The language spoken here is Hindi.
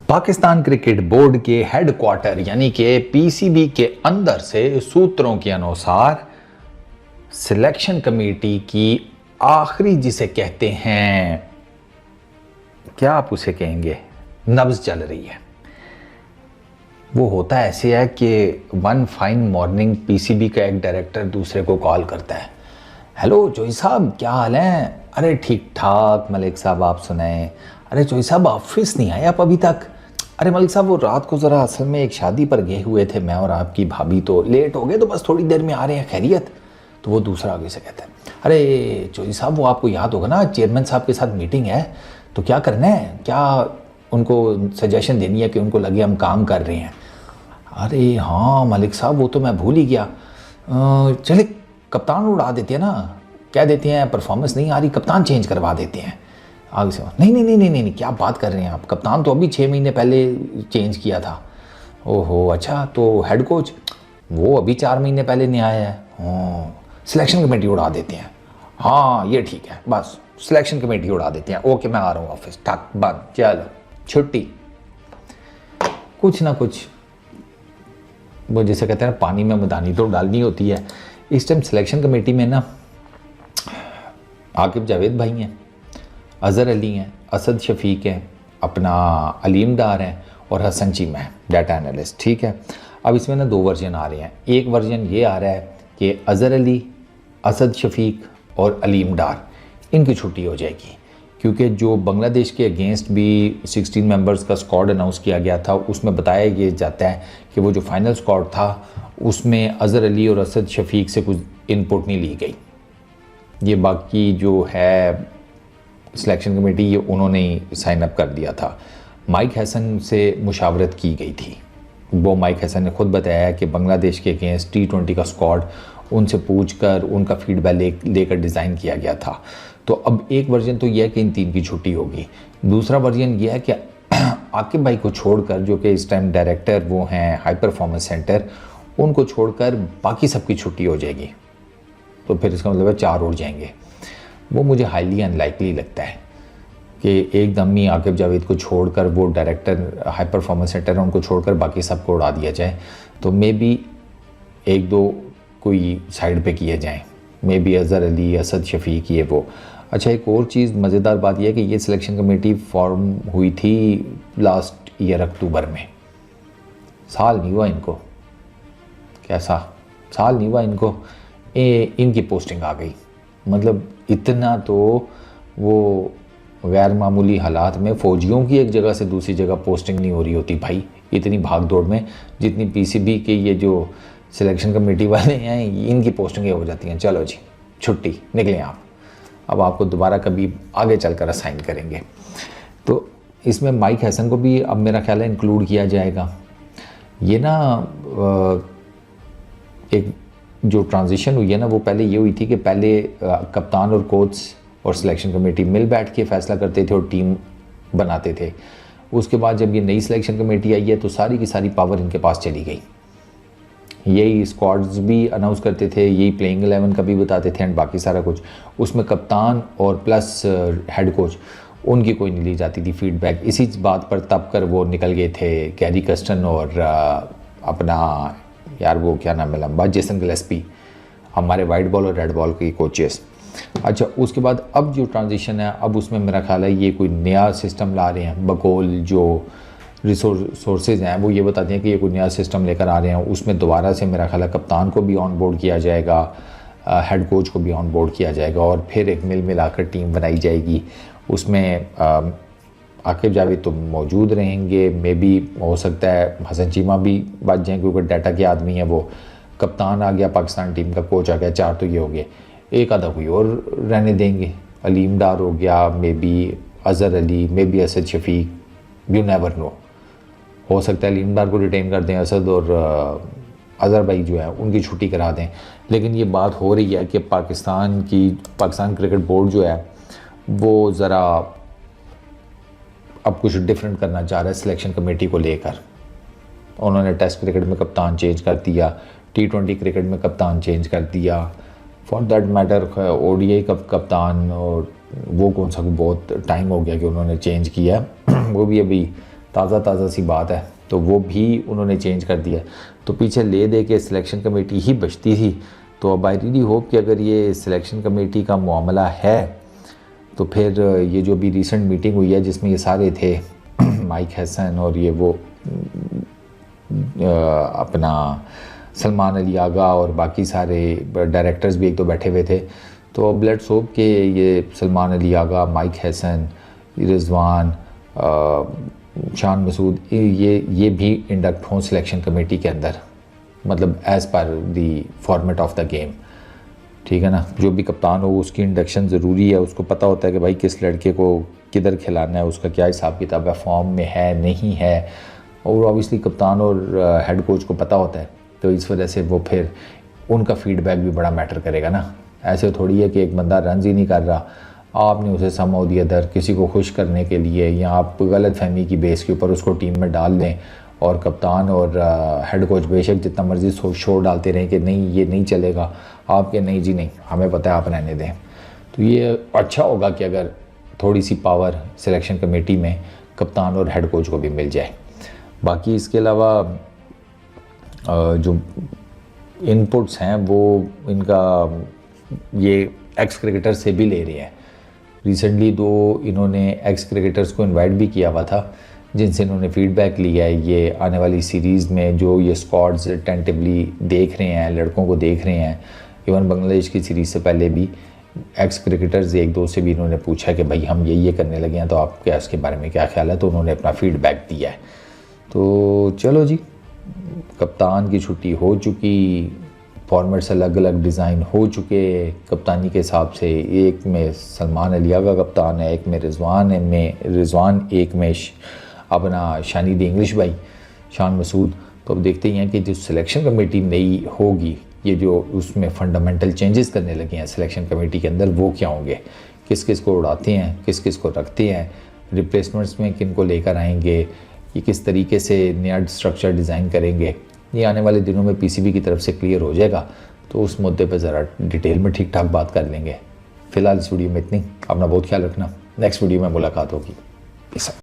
पाकिस्तान क्रिकेट बोर्ड के हेडक्वार्टर यानी कि पीसीबी के अंदर से सूत्रों के अनुसार सिलेक्शन कमेटी की आखिरी जिसे कहते हैं, क्या आप उसे कहेंगे, नब्ज चल रही है। वो होता ऐसे है कि वन फाइन मॉर्निंग पीसीबी का एक डायरेक्टर दूसरे को कॉल करता है, हेलो जोई साहब क्या हाल है। अरे ठीक ठाक मलिक साहब, आप सुनाएं। अरे जोई साहब ऑफिस नहीं आए आप अभी तक। अरे मलिक साहब वो रात को ज़रा असल में एक शादी पर गए हुए थे मैं और आपकी भाभी, तो लेट हो गए, तो बस थोड़ी देर में आ रहे हैं, खैरियत। तो वो दूसरा आगे से कहता है, अरे जोई साहब वो आपको याद होगा ना, चेयरमैन साहब के साथ मीटिंग है, तो क्या करना है, क्या उनको सजेशन देनी है कि उनको लगे हम काम कर रहे हैं। अरे हाँ मलिक साहब वो तो मैं भूल ही गया, चले कप्तान उड़ा देते हैं ना, कह देते हैं परफॉर्मेंस नहीं आ रही, कप्तान चेंज करवा देते हैं। आगे से नहीं नहीं नहीं नहीं नहीं, नहीं क्या बात कर रहे हैं आप, कप्तान तो अभी 6 महीने पहले चेंज किया था। ओहो अच्छा, तो हेड कोच वो अभी 4 महीने पहले नहीं आया है। सिलेक्शन कमेटी उड़ा देते हैं। हाँ ये ठीक है, बस सिलेक्शन कमेटी उड़ा देते हैं। ओके मैं आ रहा हूँ ऑफिस, ठक बंद, चलो छुट्टी। कुछ ना कुछ वो जैसे कहते हैं ना, पानी में मदानी तो डालनी होती है। इस टाइम सिलेक्शन कमेटी में ना आकिब जावेद भाई हैं, अज़हर अली हैं, असद शफीक हैं, अपना अलीम डार हैं और हसन चीमा है डाटा एनालिस्ट। ठीक है, अब इसमें ना 2 वर्जन आ रहे हैं। एक वर्जन ये आ रहा है कि अज़हर अली, असद शफीक और अलीम डार इनकी छुट्टी हो जाएगी, क्योंकि जो बांग्लादेश के अगेंस्ट भी 16 मेंबर्स का स्क्वाड अनाउंस किया गया था, उसमें बताया ये जाता है कि वो जो फाइनल स्क्वाड था उसमें अज़हर अली और असद शफीक से कुछ इनपुट नहीं ली गई। ये बाकी जो है सिलेक्शन कमेटी ये उन्होंने साइन अप कर दिया था। माइक हसन से मुशावरत की गई थी। वो माइक हसन ने खुद बताया कि बांग्लादेश के अगेंस्ट T20 का स्क्वाड उनसे पूछकर उनका फीडबैक लेकर डिज़ाइन किया गया था। तो अब एक वर्जन तो यह है कि इन 3 की छुट्टी होगी। दूसरा वर्जन यह है कि आकिब भाई को छोड़कर, जो कि इस टाइम डायरेक्टर वो हैं हाई परफॉर्मेंस सेंटर, उनको छोड़कर बाकी सबकी छुट्टी हो जाएगी। तो फिर इसका मतलब है 4 और जाएंगे। वो मुझे हाईली अनलाइकली लगता है कि एकदम ही आकिब जावेद को छोड़कर, वो डायरेक्टर हाई परफॉर्मेंस सेंटर है उनको छोड़कर बाकी सबको उड़ा दिया जाए। तो मे बी 1-2 कोई साइड पे किए जाएं, मे बी अज़हर अली, असद शफीक, ये वो। अच्छा एक और चीज़ मज़ेदार बात यह है कि ये सिलेक्शन कमेटी फॉर्म हुई थी लास्ट ईयर अक्टूबर में। साल नहीं हुआ इनको, कैसा साल नहीं हुआ इनको, इनकी पोस्टिंग आ गई। मतलब इतना तो वो गैर मामूली हालात में फ़ौजियों की एक जगह से दूसरी जगह पोस्टिंग नहीं हो रही होती भाई, इतनी भाग दौड़ में, जितनी पीसीबी के ये जो सिलेक्शन कमेटी वाले हैं इनकी पोस्टिंगें हो जाती हैं। चलो जी छुट्टी, निकलें आप, अब आपको दोबारा कभी आगे चलकर असाइन करेंगे। तो इसमें माइक हसन को भी अब मेरा ख्याल है इंक्लूड किया जाएगा। ये ना एक जो ट्रांजिशन हुई है ना, वो पहले ये हुई थी कि पहले कप्तान और कोच और सिलेक्शन कमेटी मिल बैठ के फ़ैसला करते थे और टीम बनाते थे। उसके बाद जब ये नई सिलेक्शन कमेटी आई है तो सारी की सारी पावर इनके पास चली गई। यही स्क्वाड्स भी अनाउंस करते थे, यही प्लेइंग 11 का भी बताते थे एंड बाकी सारा कुछ। उसमें कप्तान और प्लस हेड कोच उनकी कोई नहीं ली जाती थी फीडबैक। इसी बात पर तब कर वो निकल गए थे गैरी कस्टन और अपना यार वो क्या नाम है लंबा, जेसन गिलेस्पी, हमारे वाइट बॉल और रेड बॉल के कोचेस। अच्छा उसके बाद अब जो ट्रांजिशन है, अब उसमें मेरा ख्याल है ये कोई नया सिस्टम ला रहे हैं। बकौल जो सोर्सेज हैं वो ये बताते हैं कि ये कोई नया सिस्टम लेकर आ रहे हैं। उसमें दोबारा से मेरा ख्याल है कप्तान को भी ऑन बोर्ड किया जाएगा, हेड कोच को भी ऑन बोर्ड किया जाएगा और फिर एक मिल मिलाकर टीम बनाई जाएगी। उसमें आकिब जावेद तो मौजूद रहेंगे, मे बी हो सकता है हसन चीमा भी बच जाएँ क्योंकि डाटा के आदमी है वो। कप्तान आ गया पाकिस्तान टीम का, कोच आ गया, 4 तो ये हो गए, एक आधा कोई और रहने देंगे। अलीम डार हो गया, may be Azhar Ali, may be Asad Shafiq, you never know. हो सकता है अलीम डार को रिटेन कर दें, असद और अज़हर भाई जो है उनकी छुट्टी करा दें। लेकिन ये बात हो रही है कि पाकिस्तान क्रिकेट बोर्ड जो है वो ज़रा अब कुछ डिफरेंट करना चाह रहा है सिलेक्शन कमेटी को लेकर। उन्होंने टेस्ट क्रिकेट में कप्तान चेंज कर दिया, T20 क्रिकेट में कप्तान चेंज कर दिया, फॉर दैट मैटर ODI कप्तान, और वो कौन सा बहुत टाइम हो गया कि उन्होंने चेंज किया वो भी अभी ताज़ा सी बात है, तो वो भी उन्होंने चेंज कर दिया। तो पीछे ले दे के सिलेक्शन कमेटी ही बचती थी। तो अब आई रियली होप कि अगर ये सिलेक्शन कमेटी का मामला है तो फिर ये जो भी रिसेंट मीटिंग हुई है जिसमें ये सारे थे माइक हसन और ये वो अपना सलमान अली आगा और बाकी सारे डायरेक्टर्स भी एक तो बैठे हुए थे। तो अब लेट्स होप कि ये सलमान अली आगा, माइक हसन, रिजवान, शान मसूद ये भी इंडक्ट हों सिलेक्शन कमेटी के अंदर, मतलब as per the format of the game, ठीक है ना। जो भी कप्तान हो उसकी इंडक्शन ज़रूरी है, उसको पता होता है कि भाई किस लड़के को किधर खिलाना है, उसका क्या हिसाब किताब है, फॉर्म में है नहीं है, और ऑब्वियसली कप्तान और हेड कोच को पता होता है। तो इस वजह से वो फिर उनका फीडबैक भी बड़ा मैटर करेगा ना। ऐसे थोड़ी है कि एक बंदा रन ही नहीं कर रहा, आपने उसे सम दी अदर किसी को खुश करने के लिए या आप गलत फहमी की बेस के ऊपर उसको टीम में डाल दें, और कप्तान और हेड कोच बेशक जितना मर्जी शोर डालते रहें कि नहीं ये नहीं चलेगा, आपके नहीं जी नहीं, हमें पता है आप रहने दें। तो ये अच्छा होगा कि अगर थोड़ी सी पावर सिलेक्शन कमेटी में कप्तान और हेड कोच को भी मिल जाए। बाकी इसके अलावा जो इनपुट्स हैं वो इनका ये एक्स क्रिकेटर से भी ले रहे हैं। रिसेंटली 2 इन्होंने एक्स क्रिकेटर्स को इनवाइट भी किया हुआ था जिनसे इन्होंने फीडबैक लिया है ये आने वाली सीरीज़ में जो ये स्क्वाड्स टेंटिवली देख रहे हैं, लड़कों को देख रहे हैं। इवन बांग्लादेश की सीरीज़ से पहले भी एक्स क्रिकेटर्स 1-2 से भी इन्होंने पूछा कि भाई हम ये करने लगे हैं तो आप क्या इसके बारे में क्या ख्याल है, तो उन्होंने अपना फीडबैक दिया है। तो चलो जी, कप्तान की छुट्टी हो चुकी, फॉर्मेट्स अलग अलग डिज़ाइन हो चुके कप्तानी के हिसाब से। एक में सलमान अली आगा कप्तान है, एक में रिजवान, एक में अपना शानिद इंग्लिश भाई शान मसूद। तो अब देखते ही हैं कि जो सिलेक्शन कमेटी नई होगी, ये जो उसमें फ़ंडामेंटल चेंजेस करने लगे हैं सिलेक्शन कमेटी के अंदर, वो क्या होंगे, किस किस को उड़ाते हैं, किस किस को रखते हैं, रिप्लेसमेंट्स में किन को लेकर आएंगे, ये किस तरीके से नया स्ट्रक्चर डिज़ाइन करेंगे। ये आने वाले दिनों में पीसीबी की तरफ से क्लियर हो जाएगा, तो उस मुद्दे पर ज़रा डिटेल में ठीक ठाक बात कर लेंगे। फ़िलहाल इस वीडियो में इतनी, अपना बहुत ख्याल रखना, नेक्स्ट वीडियो में मुलाकात होगी।